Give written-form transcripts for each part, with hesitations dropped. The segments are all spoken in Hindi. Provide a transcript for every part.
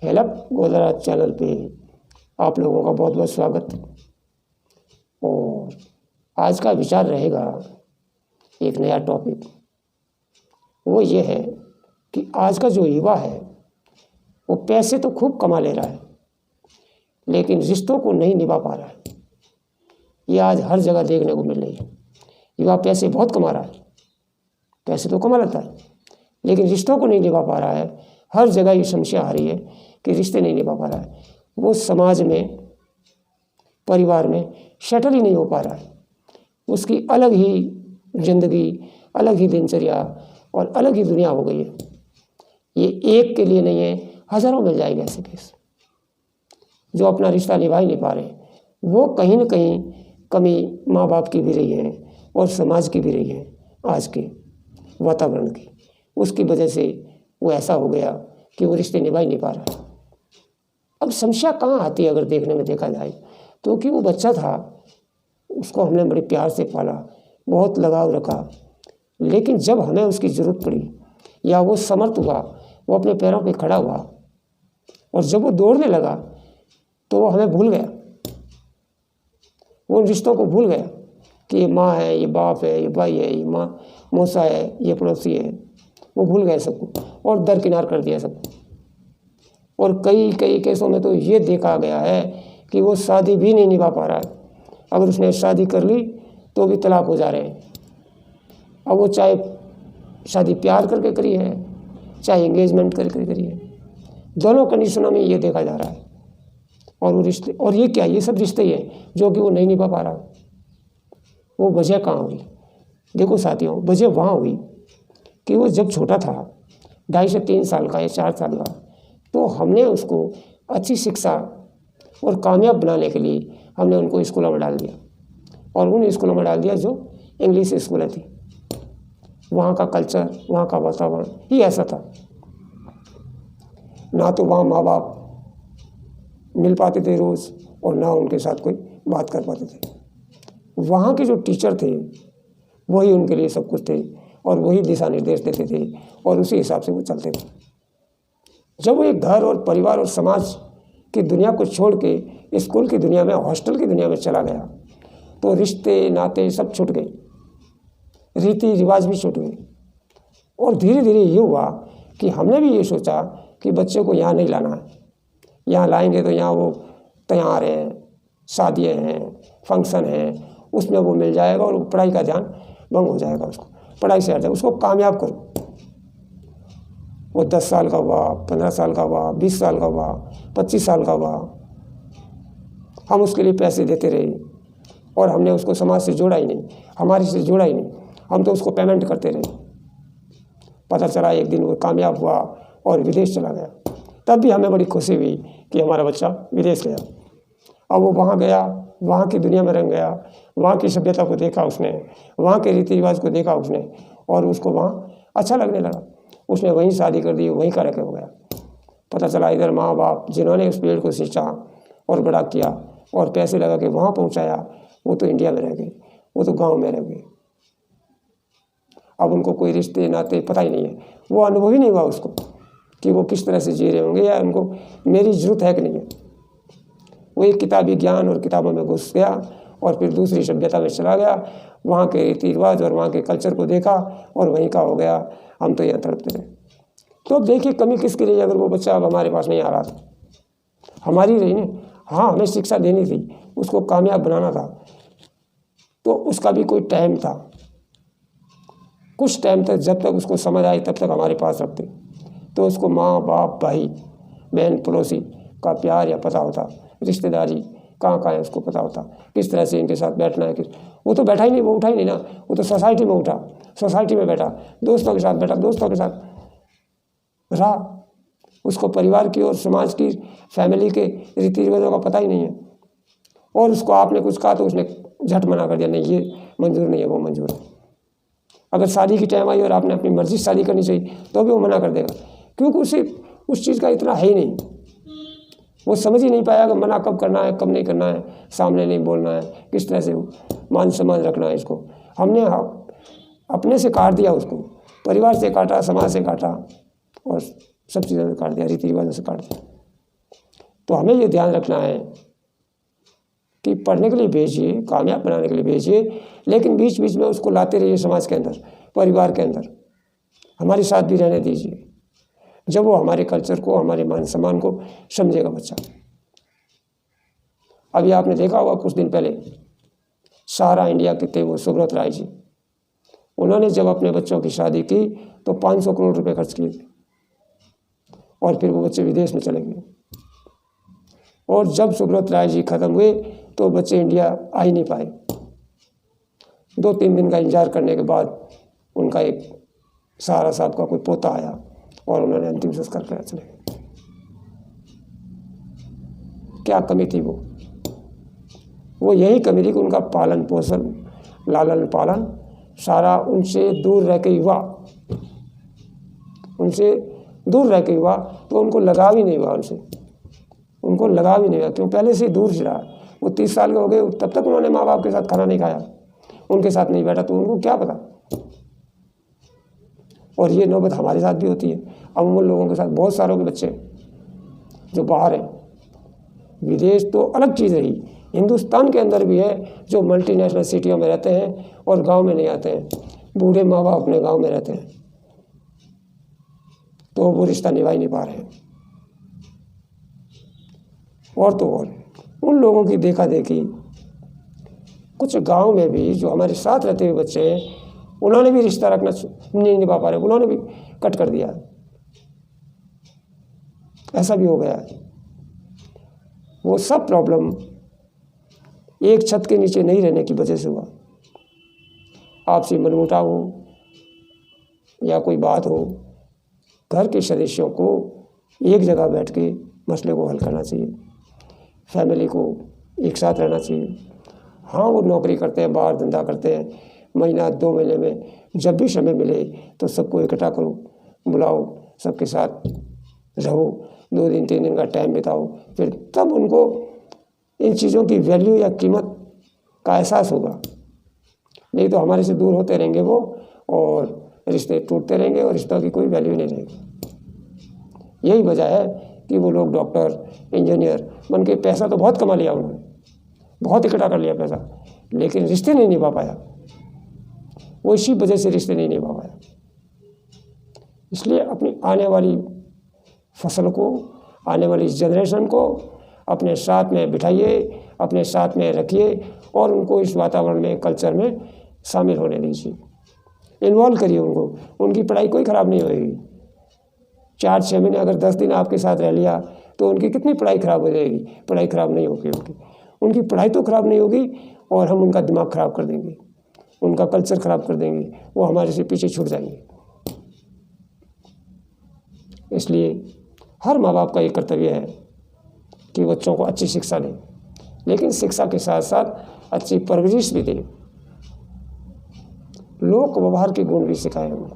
हेल्प गोदराज चैनल पे आप लोगों का बहुत बहुत स्वागत। और आज का विचार रहेगा एक नया टॉपिक। वो ये है कि आज का जो युवा है वो पैसे तो खूब कमा ले रहा है लेकिन रिश्तों को नहीं निभा पा रहा है। ये आज हर जगह देखने को मिल रही है। युवा पैसे बहुत कमा रहा है, पैसे तो कमा लेता है लेकिन रिश्तों को नहीं निभा पा रहा है। हर जगह ये समस्या आ रही है कि रिश्ते नहीं निभा पा रहा है। वो समाज में, परिवार में सेटल ही नहीं हो पा रहा है। उसकी अलग ही जिंदगी, अलग ही दिनचर्या और अलग ही दुनिया हो गई है। ये एक के लिए नहीं है, हजारों मिल जाएंगे ऐसे केस जो अपना रिश्ता निभा ही नहीं पा रहे। वो कहीं न कहीं कमी माँ बाप की भी रही है और समाज की भी रही है, आज के वातावरण की। उसकी वजह से वो ऐसा हो गया कि वो रिश्ते निभा ही नहीं पा रहा है। अब समस्या कहाँ आती है अगर देखने में देखा जाए तो कि वो बच्चा था, उसको हमने बड़े प्यार से पाला, बहुत लगाव रखा, लेकिन जब हमें उसकी ज़रूरत पड़ी या वो समर्थ हुआ, वो अपने पैरों पे खड़ा हुआ और जब वो दौड़ने लगा तो वो हमें भूल गया। वो उन रिश्तों को भूल गया कि ये माँ है, ये बाप है, ये भाई है, ये माँ मौसा है, ये पड़ोसी है। वो भूल गए सबको और दरकिनार कर दिया सबको। और कई कई केसों में तो ये देखा गया है कि वो शादी भी नहीं निभा पा रहा है। अगर उसने शादी कर ली तो भी तलाक हो जा रहे हैं। अब वो चाहे शादी प्यार करके करी है, चाहे एंगेजमेंट करके करी है, दोनों कंडीशनों में ये देखा जा रहा है। और वो रिश्ते, और ये क्या, ये सब रिश्ते ही है जो कि वो नहीं निभा पा रहा। वो वजह कहाँ हुई? देखो साथियों, वजह वहाँ हुई कि वो जब छोटा था, 2.5 से 3 साल का या 4 साल का, तो हमने उसको अच्छी शिक्षा और कामयाब बनाने के लिए हमने उनको स्कूलों में डाल दिया। और उन स्कूलों में डाल दिया जो इंग्लिश स्कूलें थी। वहाँ का कल्चर, वहाँ का वातावरण ही ऐसा था। ना तो वहाँ माँ बाप मिल पाते थे रोज़ और ना उनके साथ कोई बात कर पाते थे। वहाँ के जो टीचर थे वही उनके लिए सब कुछ थे और वही दिशा निर्देश देते थे और उसी हिसाब से वो चलते थे। जब वो एक घर और परिवार और समाज की दुनिया को छोड़ के स्कूल की दुनिया में, हॉस्टल की दुनिया में चला गया तो रिश्ते नाते सब छूट गए, रीति रिवाज भी छूट गए। और धीरे धीरे ये हुआ कि हमने भी ये सोचा कि बच्चे को यहाँ नहीं लाना है। यहाँ लाएंगे तो यहाँ वो त्योहार हैं, शादियाँ हैं, फंक्शन हैं, उसमें वो मिल जाएगा और पढ़ाई का ध्यान भंग हो जाएगा। उसको पढ़ाई से हट जाएगा। उसको कामयाब करो। वो 10 साल का हुआ, 15 साल का हुआ, 20 साल का हुआ, 25 साल का हुआ, हम उसके लिए पैसे देते रहे और हमने उसको समाज से जोड़ा ही नहीं, हमारे से जोड़ा ही नहीं। हम तो उसको पेमेंट करते रहे। पता चला एक दिन वो कामयाब हुआ और विदेश चला गया। तब भी हमें बड़ी खुशी हुई कि हमारा बच्चा विदेश गया। अब वो वहाँ गया, वहाँ की दुनिया में रंग गया, वहाँ की सभ्यता को देखा उसने, वहाँ के रीति रिवाज को देखा उसने और उसको वहाँ अच्छा लगने लगा। उसने वहीं शादी कर दी, वहीं का रखे हो गया। पता चला इधर माँ बाप जिन्होंने उस पेड़ को सींचा और बड़ा किया और पैसे लगा के वहाँ पहुँचाया, वो तो इंडिया में रह गए, वो तो गाँव में रह गए। अब उनको कोई रिश्ते नाते पता ही नहीं है। वो अनुभव ही नहीं हुआ उसको कि वो किस तरह से जी रहे होंगे या उनको मेरी ज़रूरत है कि नहीं है। वो एक किताबी ज्ञान और किताबों में घुस गया और फिर दूसरी सभ्यता में चला गया। वहाँ के रीति रिवाज और वहाँ के कल्चर को देखा और वहीं का हो गया। हम तो यहाँ तड़पते रहे। तो अब देखिए कमी किसकी रही अगर वो बच्चा अब हमारे पास नहीं आ रहा था। हमारी रही ना। हाँ, हमें शिक्षा देनी थी, उसको कामयाब बनाना था, तो उसका भी कोई टाइम था। कुछ टाइम तक, जब तक उसको समझ आई तब तक हमारे पास रखते, तो उसको माँ बाप भाई बहन पड़ोसी का प्यार या पता होता, रिश्तेदारी कहाँ कहाँ है उसको पता होता, किस तरह से इनके साथ बैठना है। वो तो बैठा ही नहीं, वो उठा ही नहीं ना। वो तो सोसाइटी में उठा, सोसाइटी में बैठा, दोस्तों के साथ बैठा, दोस्तों के साथ रहा। उसको परिवार की और समाज की, फैमिली के रीति रिवाजों का पता ही नहीं है। और उसको आपने कुछ कहा तो उसने झट मना कर दिया, नहीं ये मंजूर नहीं है, वो मंजूर है। अगर शादी की टाइम आई और आपने अपनी मर्जी से शादी करनी चाहिए तो भी वो मना कर देगा, क्योंकि उसे उस चीज़ का इतना है ही नहीं। वो समझ ही नहीं पाया कि मना कब करना है, कब नहीं करना है, सामने नहीं बोलना है, किस तरह से मान सम्मान रखना है। इसको हमने अपने से काट दिया, उसको परिवार से काटा, समाज से काटा और सब चीज़ों से काट दिया, रीति रिवाजों से काट दिया। तो हमें ये ध्यान रखना है कि पढ़ने के लिए भेजिए, कामयाब बनाने के लिए भेजिए, लेकिन बीच बीच में उसको लाते रहिए समाज के अंदर, परिवार के अंदर, हमारे साथ भी रहने दीजिए। जब वो हमारे कल्चर को, हमारे मान सम्मान को समझेगा बच्चा। अभी आपने देखा होगा कुछ दिन पहले सारा इंडिया के थे वो सुब्रत राय जी, उन्होंने जब अपने बच्चों की शादी की तो 500 करोड़ रुपए खर्च किए और फिर वो बच्चे विदेश में चले गए। और जब सुब्रत राय जी खत्म हुए तो बच्चे इंडिया आ ही नहीं पाए। 2-3 दिन का इंतजार करने के बाद उनका एक सहारा साहब का कोई पोता आया और उन्होंने अंतिम संस्कार करा चले गए। क्या कमी थी वो यही कमी थी कि उनका पालन पोषण, लालन पालन सारा उनसे दूर रह के हुआ, तो उनको लगाव ही नहीं हुआ, उनको लगाव ही नहीं हुआ। क्यों? पहले से दूर से रहा। वो 30 साल के हो गए, तब तक उन्होंने माँ बाप के साथ खाना नहीं खाया, उनके साथ नहीं बैठा, तो उनको क्या पता। और ये नौबत हमारे साथ भी होती है। अमूमन लोगों के साथ, बहुत सारों के बच्चे जो बाहर हैं, विदेश तो अलग चीज़ रही, हिंदुस्तान के अंदर भी है जो मल्टीनेशनल सिटियों में रहते हैं और गांव में नहीं आते हैं। बूढ़े माँ बाप अपने गांव में रहते हैं तो वो रिश्ता निभा ही नहीं पा रहे हैं। और तो और उन लोगों की देखा देखी कुछ गांव में भी जो हमारे साथ रहते हुए बच्चे हैं, उन्होंने भी रिश्ता रखना नहीं निभा पा रहे, उन्होंने भी कट कर दिया। ऐसा भी हो गया है। वो सब प्रॉब्लम एक छत के नीचे नहीं रहने की वजह से हुआ। आपसी मनमुटाव हो या कोई बात हो, घर के सदस्यों को एक जगह बैठ के मसले को हल करना चाहिए। फैमिली को एक साथ रहना चाहिए। हाँ, वो नौकरी करते हैं, बाहर धंधा करते हैं, महीना 2 महीने में जब भी समय मिले तो सबको इकट्ठा करो, बुलाओ, सबके साथ रहो, 2 दिन 3 दिन का टाइम बिताओ, फिर तब उनको इन चीज़ों की वैल्यू या कीमत का एहसास होगा। नहीं तो हमारे से दूर होते रहेंगे वो, और रिश्ते टूटते रहेंगे और रिश्तों की कोई वैल्यू नहीं रहेगी। यही वजह है कि वो लोग डॉक्टर, इंजीनियर बन के पैसा तो बहुत कमा लिया उन्होंने, बहुत इकट्ठा कर लिया पैसा, लेकिन रिश्ते नहीं निभा पाया। वो इसी वजह से रिश्ते नहीं निभा पाया। इसलिए अपनी आने वाली फसल को, आने वाली जनरेशन को अपने साथ में बिठाइए, अपने साथ में रखिए और उनको इस वातावरण में, कल्चर में शामिल होने दीजिए, इन्वॉल्व करिए उनको। उनकी पढ़ाई कोई ख़राब नहीं होएगी। 4-6 महीने अगर 10 दिन आपके साथ रह लिया तो उनकी कितनी पढ़ाई ख़राब हो जाएगी? पढ़ाई ख़राब नहीं होगी उनकी पढ़ाई तो ख़राब नहीं होगी, और हम उनका दिमाग ख़राब कर देंगे, उनका कल्चर ख़राब कर देंगे, वो हमारे से पीछे छूट जाएंगे। इसलिए हर माँ बाप का ये कर्तव्य है कि बच्चों को अच्छी शिक्षा दें, लेकिन शिक्षा के साथ साथ अच्छी परवरिश भी दें, लोक व्यवहार के गुण भी सिखाएं उनको,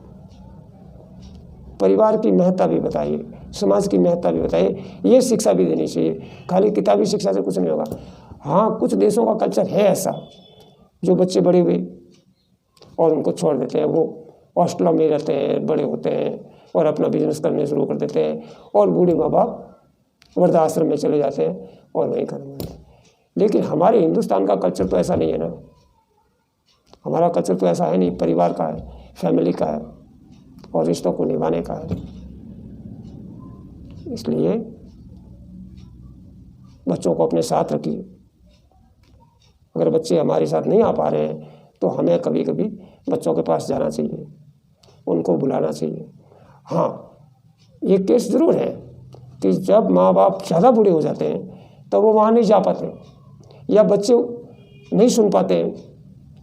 परिवार की महत्ता भी बताइए, समाज की महत्ता भी बताइए। ये शिक्षा भी देनी चाहिए। खाली किताबी शिक्षा से कुछ नहीं होगा। हाँ, कुछ देशों का कल्चर है ऐसा, जो बच्चे बड़े हुए और उनको छोड़ देते हैं, वो हॉस्टलों में रहते हैं, बड़े होते हैं और अपना बिजनेस करने शुरू कर देते हैं, और बूढ़े माँ बाप वृद्धाश्रम में चले जाते हैं और वहीं खत्म हो जाते हैं। लेकिन हमारे हिंदुस्तान का कल्चर तो ऐसा नहीं है ना। हमारा कल्चर तो ऐसा है नहीं, परिवार का है, फैमिली का है और रिश्तों को निभाने का है। इसलिए बच्चों को अपने साथ रखिए। अगर बच्चे हमारे साथ नहीं आ पा रहे हैं तो हमें कभी कभी बच्चों के पास जाना चाहिए, उनको बुलाना चाहिए। हाँ, ये केस ज़रूर है कि जब माँ बाप ज़्यादा बूढ़े हो जाते हैं तब वो वहाँ नहीं जा पाते, या बच्चे नहीं सुन पाते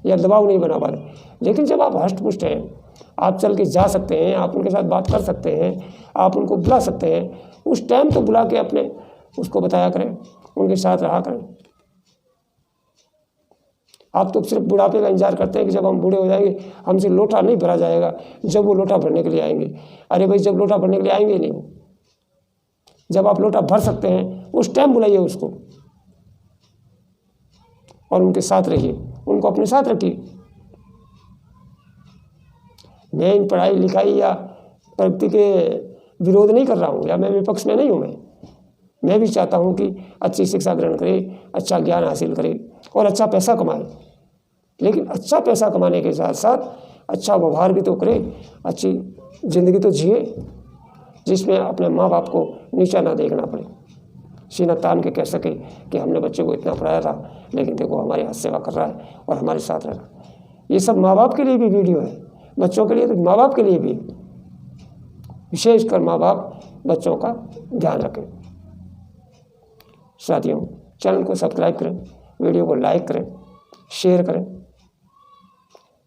या दबाव नहीं बना पाते। लेकिन जब आप हष्ट पुष्ट हैं, आप चल के जा सकते हैं, आप उनके साथ बात कर सकते हैं, आप उनको बुला सकते हैं, उस टाइम तो बुला के अपने उसको बताया करें, उनके साथ रहा करें। आप तो सिर्फ बुढ़ापे का इंतजार करते हैं कि जब हम बूढ़े हो जाएंगे हमसे लोटा नहीं भरा जाएगा, जब वो लोटा भरने के लिए आएंगे। अरे भाई, जब लोटा भरने के लिए आएंगे नहीं, वो जब आप लोटा भर सकते हैं उस टाइम बुलाइए उसको और उनके साथ रहिए, उनको अपने साथ रखिए। मैं इन पढ़ाई लिखाई या प्रगति के विरोध नहीं कर रहा हूँ, या मैं विपक्ष में नहीं हूँ। मैं भी चाहता हूँ कि अच्छी शिक्षा ग्रहण करे, अच्छा ज्ञान हासिल करे और अच्छा पैसा कमाए, लेकिन अच्छा पैसा कमाने के साथ साथ अच्छा व्यवहार भी तो करे, अच्छी ज़िंदगी तो जिए, जिसमें अपने माँ बाप को नीचा ना देखना पड़े, सीना तान के कह सके कि हमने बच्चे को इतना पढ़ाया था, लेकिन देखो हमारे हाथ सेवा कर रहा है और हमारे साथ रह रहा है। ये सब माँ बाप के लिए भी वीडियो है, बच्चों के लिए तो माँ बाप के लिए भी, विशेषकर माँ बाप बच्चों का ध्यान रखें। साथियों, चैनल को सब्सक्राइब करें, वीडियो को लाइक करें, शेयर करें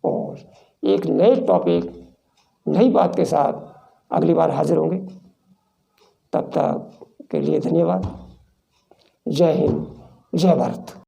और एक नए टॉपिक, नई बात के साथ अगली बार हाजिर होंगे। तब तक के लिए धन्यवाद। जय हिंद, जय भारत।